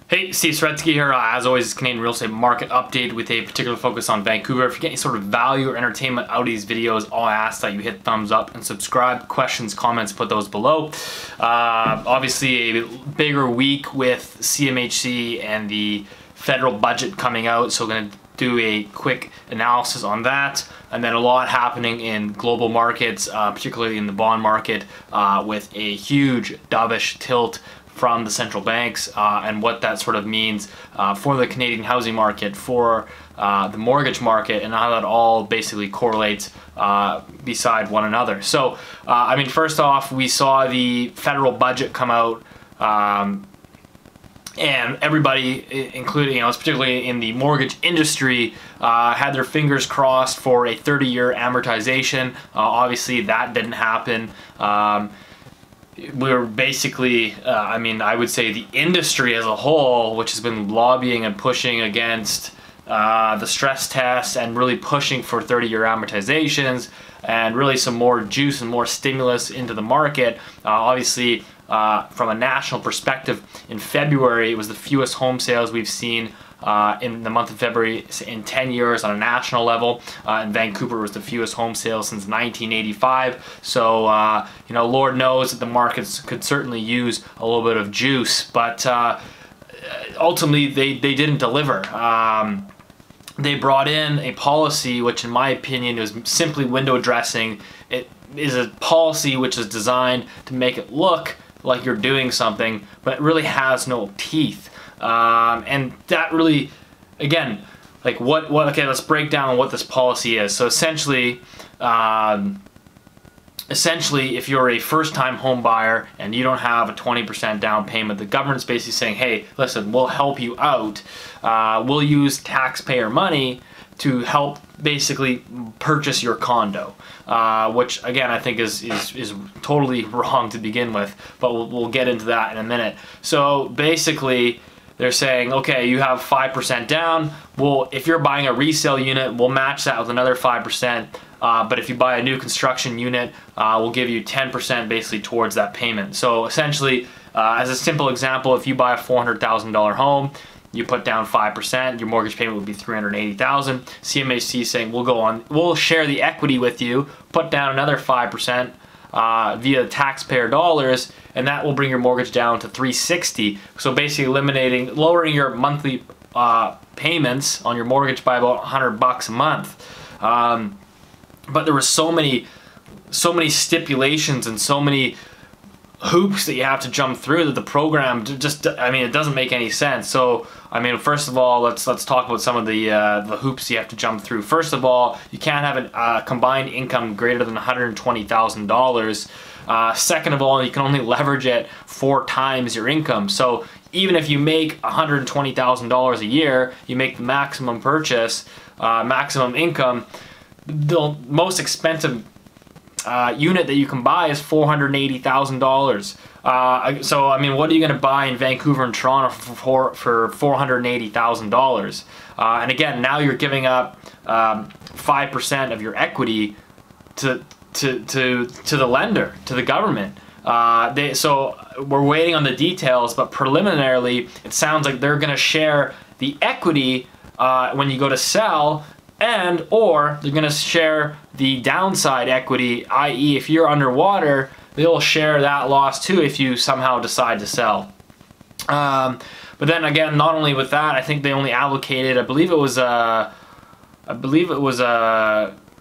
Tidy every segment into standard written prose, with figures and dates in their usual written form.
Hey, Steve Saretsky here. As always, it's Canadian real estate market update with a particular focus on Vancouver. If you get any sort of value or entertainment out of these videos, I'll ask that you hit thumbs up and subscribe. Questions, comments, put those below. Obviously, a bigger week with CMHC and the federal budget coming out, so we're going to do a quick analysis on that. And then a lot happening in global markets, particularly in the bond market, with a huge dovish tilt from the central banks and what that sort of means for the Canadian housing market, for the mortgage market, and how that all basically correlates beside one another. So, I mean, first off, we saw the federal budget come out, and everybody, including, particularly in the mortgage industry, had their fingers crossed for a 30-year amortization. Obviously, that didn't happen. We're basically, I would say the industry as a whole, which has been lobbying and pushing against the stress tests and really pushing for 30-year amortizations and really some more juice and more stimulus into the market. Obviously, from a national perspective, in February, it was the fewest home sales we've seen in the month of February in 10 years on a national level. In Vancouver, it was the fewest home sales since 1985. So, Lord knows that the markets could certainly use a little bit of juice, but ultimately they didn't deliver. They brought in a policy which, in my opinion, is simply window dressing. It is a policy which is designed to make it look like you're doing something, but it really has no teeth. And that really, again, like okay, let's break down what this policy is. So essentially, if you're a first-time home buyer and you don't have a 20% down payment, the government's basically saying, hey, listen, we'll help you out. We'll use taxpayer money to help basically purchase your condo, which again I think is totally wrong to begin with, but we'll get into that in a minute. So basically, they're saying, okay, you have 5% down. Well, if you're buying a resale unit, we'll match that with another 5%. But if you buy a new construction unit, we'll give you 10% basically towards that payment. So essentially, as a simple example, if you buy a $400,000 home, you put down 5%, your mortgage payment would be $380,000. CMHC saying we'll share the equity with you, put down another 5%. Via taxpayer dollars, and that will bring your mortgage down to $360. So basically lowering your monthly payments on your mortgage by about $100 a month. But there were so many stipulations and so many hoops that you have to jump through that the program just, it doesn't make any sense. So, first of all, let's talk about some of the hoops you have to jump through. First of all, you can't have a combined income greater than $120,000. Second of all, you can only leverage it 4 times your income. So even if you make $120,000 a year, you make the maximum purchase, maximum income, the most expensive unit that you can buy is $480,000. So what are you going to buy in Vancouver and Toronto for $480,000? And again, now you're giving up 5% of your equity to the lender, to the government. So we're waiting on the details, but preliminarily, it sounds like they're going to share the equity when you go to sell, or they're going to share the downside equity, i.e. if you're underwater, they'll share that loss too if you somehow decide to sell. But then again, not only with that, I think they only allocated, I believe it was I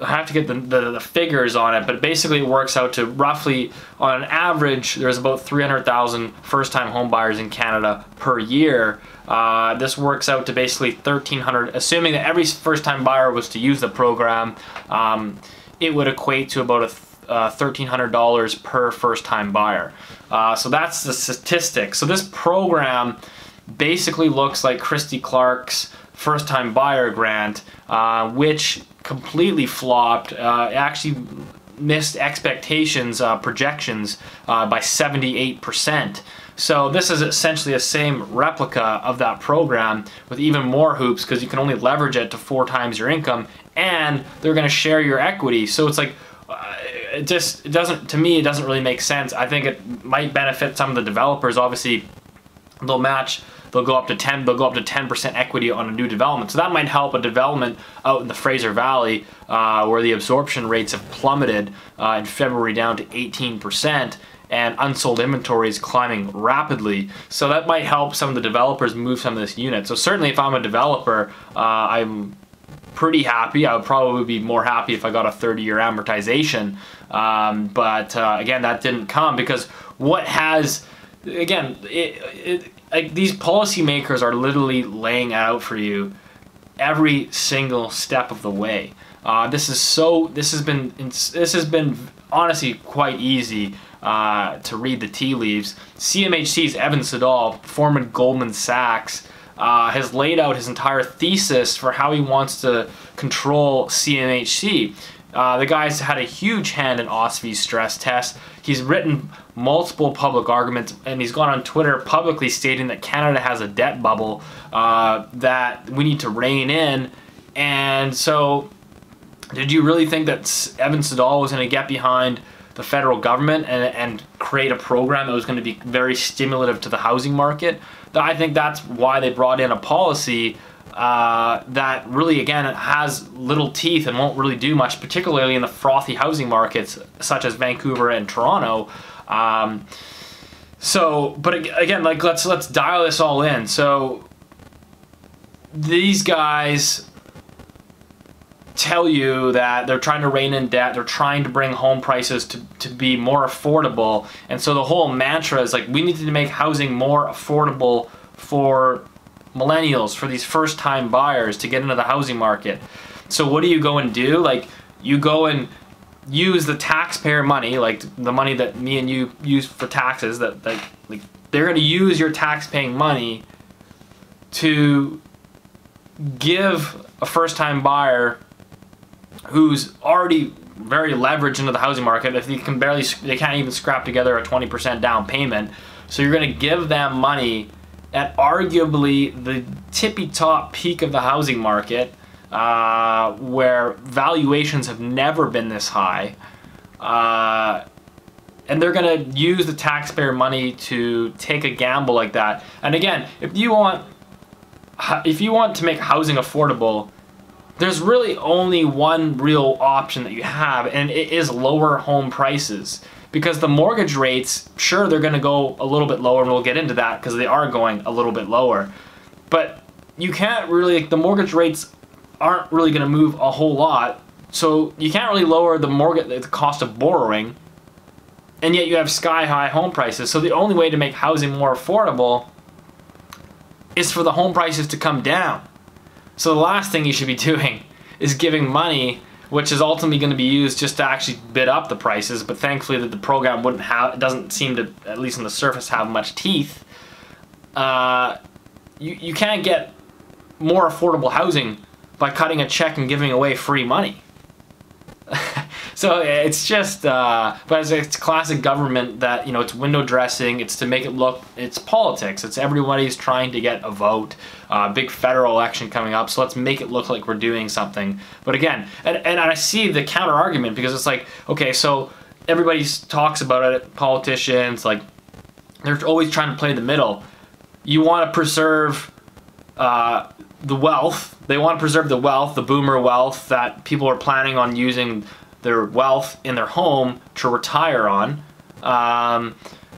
have to get the figures on it, but basically it works out to roughly, on average, there's about 300,000 first-time home buyers in Canada per year. This works out to basically $1,300, assuming that every first-time buyer was to use the program, it would equate to about $1,300 per first-time buyer. So that's the statistic. So this program basically looks like Christy Clark's first-time buyer grant, which completely flopped, actually missed expectations, projections by 78%. So this is essentially the same replica of that program with even more hoops, because you can only leverage it to 4 times your income, and they're going to share your equity. So it's like, to me, it doesn't really make sense. I think it might benefit some of the developers. Obviously, they'll go up to 10% equity on a new development. So that might help a development out in the Fraser Valley where the absorption rates have plummeted in February down to 18%. And unsold inventory is climbing rapidly. So that might help some of the developers move some of this unit. So certainly if I'm a developer, I'm pretty happy. I would probably be more happy if I got a 30-year amortization. But again, that didn't come because what has, again, like these policymakers are literally laying out for you every single step of the way. This has been honestly quite easy to read the tea leaves. CMHC's Evan Siddall, former Goldman Sachs, has laid out his entire thesis for how he wants to control CMHC. The guy's had a huge hand in OSFI's stress test. He's written multiple public arguments, and he's gone on Twitter publicly stating that Canada has a debt bubble that we need to rein in. And so, did you really think that Evan Siddall was going to get behind the federal government and create a program that was going to be very stimulative to the housing market? I think that's why they brought in a policy that really, again, has little teeth and won't really do much, particularly in the frothy housing markets such as Vancouver and Toronto. But again, like let's dial this all in. So these guys tell you that they're trying to rein in debt, they're trying to bring home prices to be more affordable, and so the whole mantra is like, we need to make housing more affordable for millennials, for these first-time buyers to get into the housing market. So what do you go and do? Like, you go and use the taxpayer money, like the money that me and you use for taxes, like they're going to use your tax-paying money to give a first-time buyer who's already very leveraged into the housing market, if they can't even scrap together a 20% down payment. So you're going to give them money at arguably the tippy-top peak of the housing market, where valuations have never been this high, and they're going to use the taxpayer money to take a gamble like that. And again, if you want to make housing affordable, there's really only one real option that you have, and it is lower home prices. Because the mortgage rates, sure, they're going to go a little bit lower, and we'll get into that because they are going a little bit lower. But you can't really, the mortgage rates aren't really going to move a whole lot, so you can't really lower the cost of borrowing, and yet you have sky-high home prices. So the only way to make housing more affordable is for the home prices to come down. So the last thing you should be doing is giving money, which is ultimately going to be used just to actually bid up the prices. But thankfully, that the program doesn't seem to, at least on the surface, have much teeth. You can't get more affordable housing by cutting a check and giving away free money. So it's just, but it's classic government that, you know, it's window dressing, it's to make it look, it's politics, it's everybody's trying to get a vote, big federal election coming up, so let's make it look like we're doing something. But again, and I see the counter argument, because it's like, okay, so everybody talks about it, politicians, like, they're always trying to play the middle. You want to preserve the wealth, they want to preserve the wealth, the boomer wealth that people are planning on using their wealth in their home to retire on.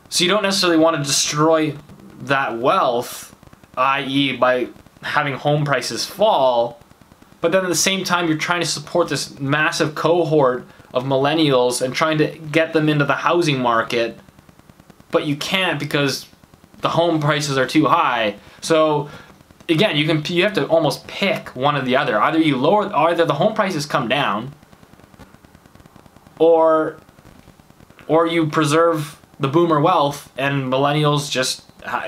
So you don't necessarily want to destroy that wealth, i.e. by having home prices fall, but then at the same time you're trying to support this massive cohort of millennials and trying to get them into the housing market, but you can't because the home prices are too high. So again, you have to almost pick one or the other. Either the home prices come down, or you preserve the boomer wealth and millennials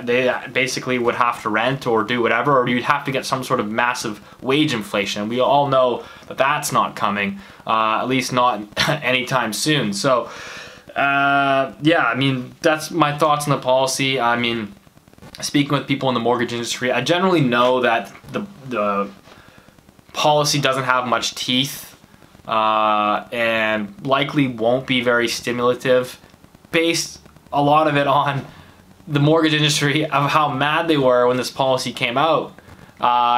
they basically would have to rent or do whatever, or you'd have to get some sort of massive wage inflation. We all know that that's not coming, at least not anytime soon. So yeah, I mean, that's my thoughts on the policy. I mean, speaking with people in the mortgage industry, I generally know that the policy doesn't have much teeth, and likely won't be very stimulative, based a lot of it on the mortgage industry of how mad they were when this policy came out.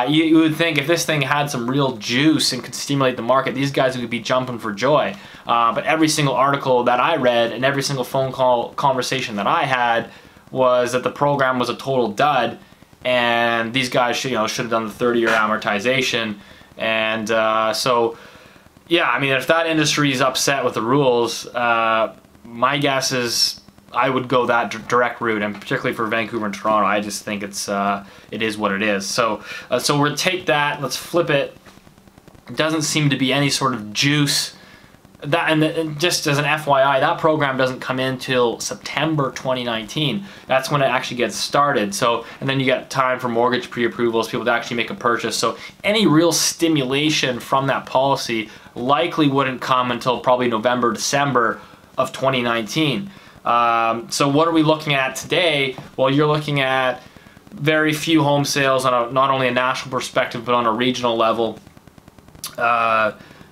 You would think if this thing had some real juice and could stimulate the market, these guys would be jumping for joy. But every single article that I read and every single phone call conversation that I had was that the program was a total dud, and these guys should have done the 30-year amortization. And so, yeah, I mean, if that industry is upset with the rules, my guess is I would go that direct route, and particularly for Vancouver and Toronto, I just think it is what it is. So we'll take that. Let's flip it. It doesn't seem to be any sort of juice. And just as an FYI, that program doesn't come in till September 2019. That's when it actually gets started. So, and then you get time for mortgage pre-approvals, people to actually make a purchase. So any real stimulation from that policy likely wouldn't come until probably November, December of 2019. So what are we looking at today? Well, you're looking at very few home sales on not only a national perspective, but on a regional level.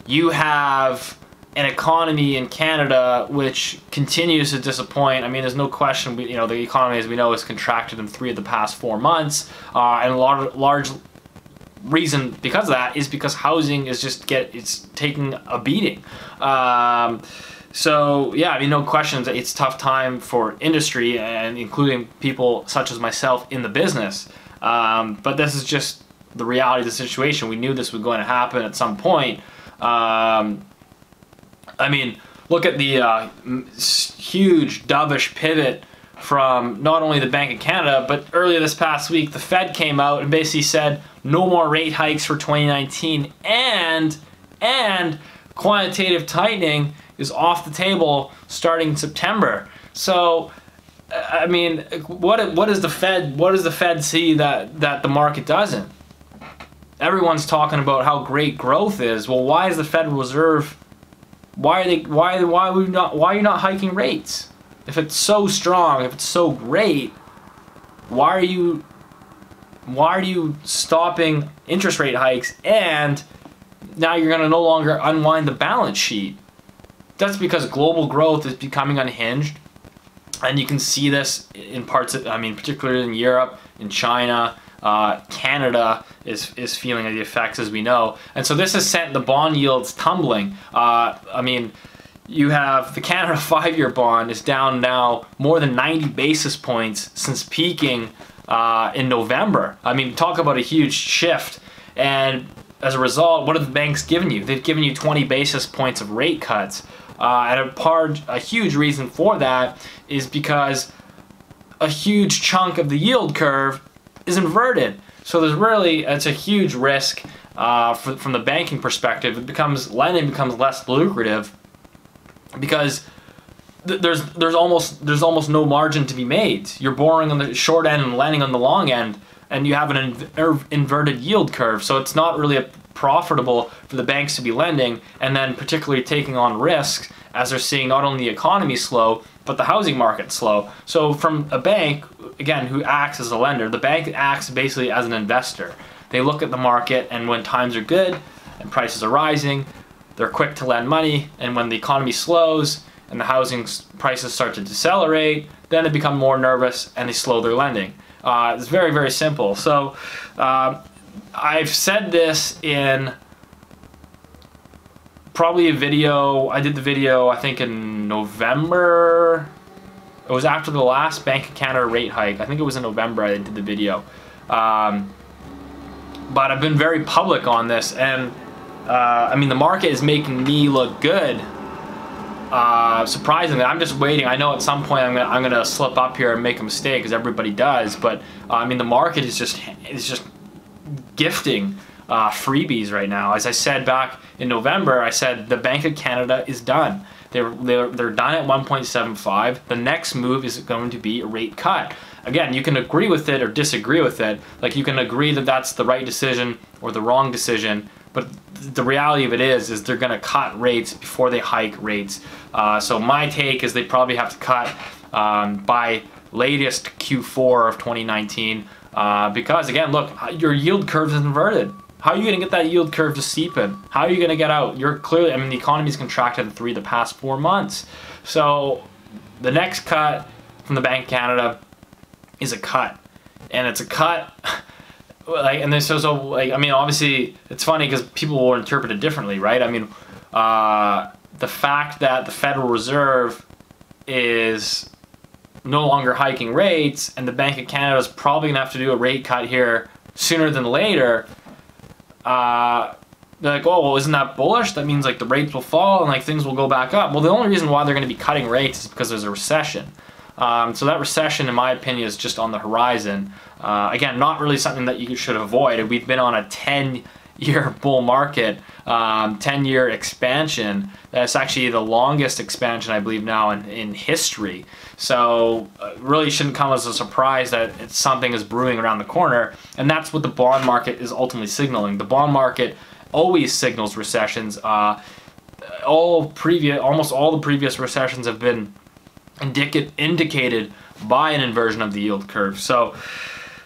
You have an economy in Canada which continues to disappoint. I mean, there's no question, the economy, as we know, has contracted in 3 of the past 4 months. And a large reason because of that is because housing is it's taking a beating. So yeah, I mean, no questions, it's a tough time for industry, and including people such as myself in the business. But this is just the reality of the situation. We knew this was going to happen at some point. I mean, look at the huge dovish pivot from not only the Bank of Canada, but earlier this past week, the Fed came out and basically said no more rate hikes for 2019, and quantitative tightening is off the table starting in September. So, I mean, what does the Fed see that the market doesn't? Everyone's talking about how great growth is. Well, why is the Federal Reserve? Why are you not hiking rates? If it's so strong, if it's so great, why are you stopping interest rate hikes, and now you're going to no longer unwind the balance sheet? That's because global growth is becoming unhinged, and you can see this in parts of, I mean, particularly in Europe, in China. Canada is feeling the effects, as we know, and so this has sent the bond yields tumbling. I mean, you have the Canada 5-year bond is down now more than 90 basis points since peaking in November. I mean, talk about a huge shift. And as a result, what have the banks given you? They've given you 20 basis points of rate cuts. And a huge reason for that is because a huge chunk of the yield curve is inverted. So it's a huge risk from the banking perspective. Lending becomes less lucrative because there's almost no margin to be made. You're borrowing on the short end and lending on the long end, and you have an inverted yield curve. So it's not really profitable for the banks to be lending, and then particularly taking on risks as they're seeing not only the economy slow, but the housing market slow. So from a bank, again, who acts as a lender, the bank acts basically as an investor. They look at the market, and when times are good and prices are rising, they're quick to lend money, and when the economy slows and the housing prices start to decelerate, then they become more nervous and they slow their lending. It's very, very simple. So I've said this in probably a video. I did the video, I think, in November. It was after the last Bank of Canada rate hike. I think it was in November I did the video. But I've been very public on this, and I mean, the market is making me look good. Surprisingly, I'm just waiting. I know at some point I'm gonna slip up here and make a mistake, because everybody does. But I mean, the market is just gifting freebies right now. As I said back in November, I said the Bank of Canada is done. They're done at 1.75. The next move is going to be a rate cut. Again, you can agree with it or disagree with it. Like, you can agree that that's the right decision or the wrong decision, but the reality of it is they're going to cut rates before they hike rates. So my take is they probably have to cut by latest Q4 of 2019 because, again, look, your yield curve is inverted. How are you going to get that yield curve to steepen? How are you going to get out? You're clearly, I mean, the economy's contracted in 3 of the past 4 months. So the next cut from the Bank of Canada is a cut, and it's a cut. Like, and then so like, I mean, obviously it's funny because people will interpret it differently, right? I mean, the fact that the Federal Reserve is no longer hiking rates, and the Bank of Canada is probably gonna have to do a rate cut here sooner than later. They're like, oh, well, isn't that bullish? That means like the rates will fall and like things will go back up. Well, the only reason why they're going to be cutting rates is because there's a recession. So that recession, in my opinion, is just on the horizon. Again, not really something that you should avoid. We've been on a 10-year bull market, 10-year expansion. That's actually the longest expansion, I believe, now in history. So it really shouldn't come as a surprise that something is brewing around the corner. And that's what the bond market is ultimately signaling. The bond market always signals recessions. Almost all the previous recessions have been indicated by an inversion of the yield curve. So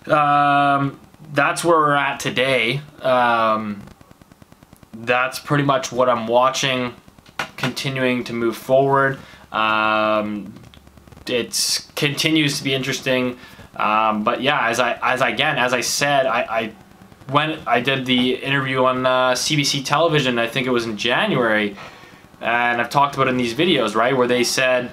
that's where we're at today. That's pretty much what I'm watching, continuing to move forward. It continues to be interesting, but yeah, as I said, I did the interview on CBC television. I think it was in January, and I've talked about it in these videos, right, where they said,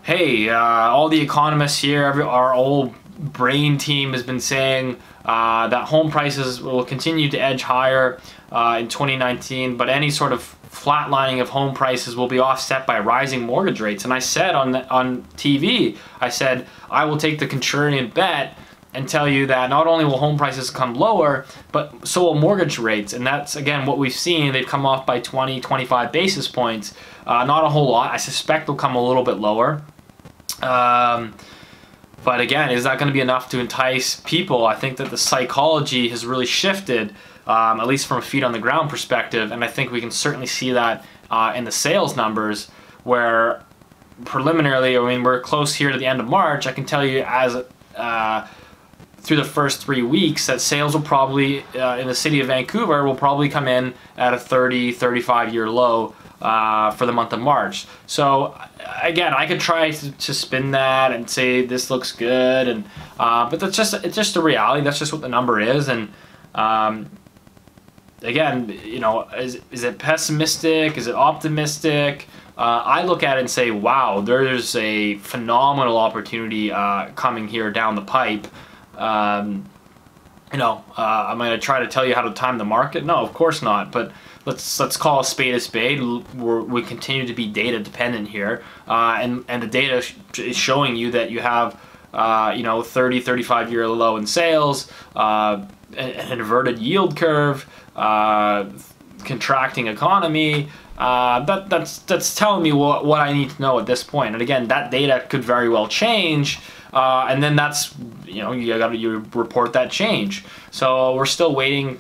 hey, all the economists here, our old brain team has been saying that home prices will continue to edge higher in 2019, but any sort of flatlining of home prices will be offset by rising mortgage rates. And I said on TV, I said, I will take the contrarian bet and tell you that not only will home prices come lower, but so will mortgage rates. And that's, again, what we've seen. They've come off by 20, 25 basis points. Not a whole lot. I suspect they'll come a little bit lower. But again, is that going to be enough to entice people? I think that the psychology has really shifted, at least from a feet on the ground perspective. And I think we can certainly see that in the sales numbers, where preliminarily, I mean, we're close here to the end of March. I can tell you as through the first 3 weeks that sales will probably, in the city of Vancouver, will probably come in at a 30, 35-year low for the month of March. So again, I could try to spin that and say this looks good, and but it's just the reality. That's just what the number is. And again, you know, is it pessimistic? Is it optimistic? I look at it and say, wow, there's a phenomenal opportunity coming here down the pipe. You know, I'm going to try to tell you how to time the market. No, of course not. But let's call a spade a spade. We continue to be data dependent here, and the data is showing you that you have you know, 30, 35-year low in sales, an inverted yield curve, contracting economy. That's telling me what I need to know at this point. And again, that data could very well change. And then that's, you know, you report that change. So we're still waiting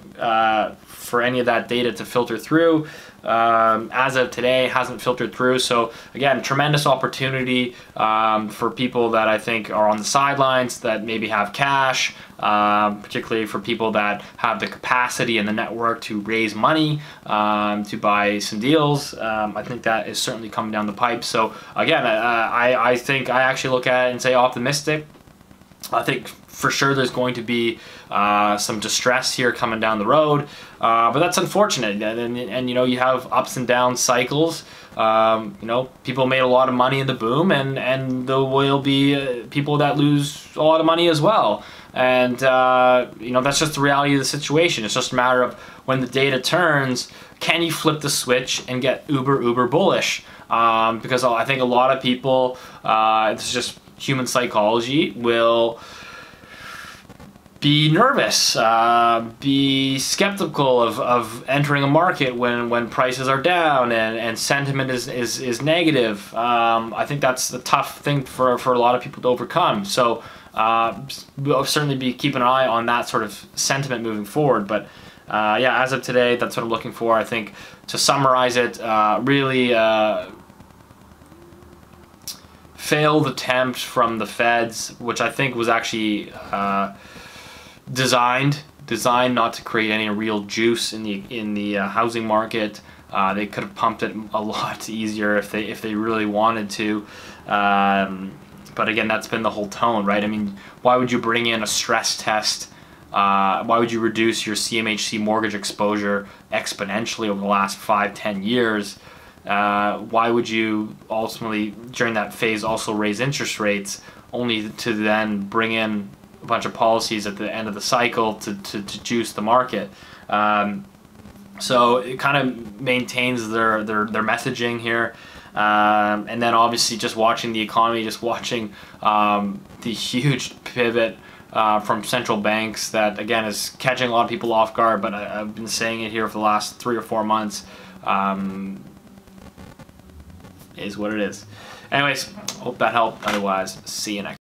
for any of that data to filter through. As of today, hasn't filtered through. So again, tremendous opportunity for people that I think are on the sidelines, that maybe have cash, particularly for people that have the capacity and the network to raise money to buy some deals. I think that is certainly coming down the pipe. So again, I think I actually look at it and say optimistic. I think for sure there's going to be some distress here coming down the road, but that's unfortunate. And you know, you have ups and down cycles. You know, people made a lot of money in the boom, and there will be people that lose a lot of money as well. And you know, that's just the reality of the situation. It's just a matter of when the data turns, can you flip the switch and get uber bullish? Because I think a lot of people, it's just human psychology, will be nervous, be skeptical of entering a market when prices are down and sentiment is negative. I think that's the tough thing for a lot of people to overcome. So we'll certainly be keeping an eye on that sort of sentiment moving forward. But yeah, as of today, that's what I'm looking for. I think, to summarize it, really failed attempt from the Feds, which I think was actually designed not to create any real juice in the housing market. They could have pumped it a lot easier if they really wanted to. But again, that's been the whole tone, right? I mean, why would you bring in a stress test? Why would you reduce your CMHC mortgage exposure exponentially over the last 5-10 years? Why would you ultimately, during that phase, also raise interest rates, only to then bring in a bunch of policies at the end of the cycle to juice the market? So it kind of maintains their messaging here. And then obviously just watching the economy, just watching the huge pivot from central banks that, again, is catching a lot of people off guard, but I've been saying it here for the last 3 or 4 months. Is what it is. Anyways, hope that helped. Otherwise, see you next.